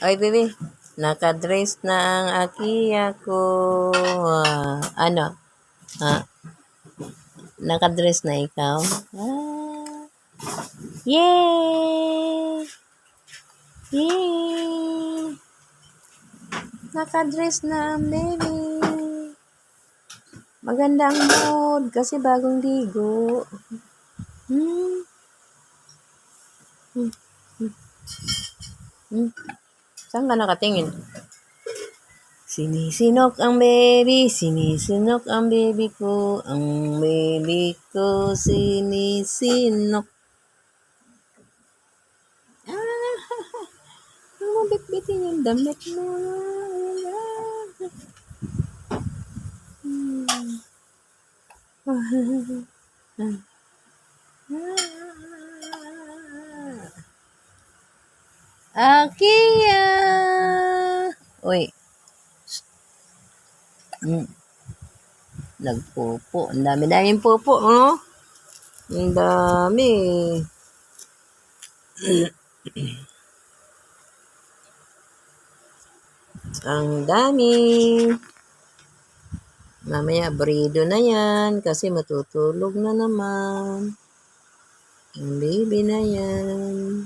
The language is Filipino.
Oy, baby. Nakadress na ang Akiya ko. Ano? Ha? Nakadress na ikaw? Yay! Yay! Nakadress na ang baby. Maganda ang mood kasi bagong ligo. Hmm. Hmm. Hmm. Saan ka nakatingin? Sinisinok ang baby ko, ang baby ko sinisinok. Ano bitbitin yung damit mo? Akiya! Uy. Nagpupo. Ang dami-daming pupo, oh. Ang dami. Ang dami. Mamaya, brido na yan kasi matutulog na naman. Ang baby na yan.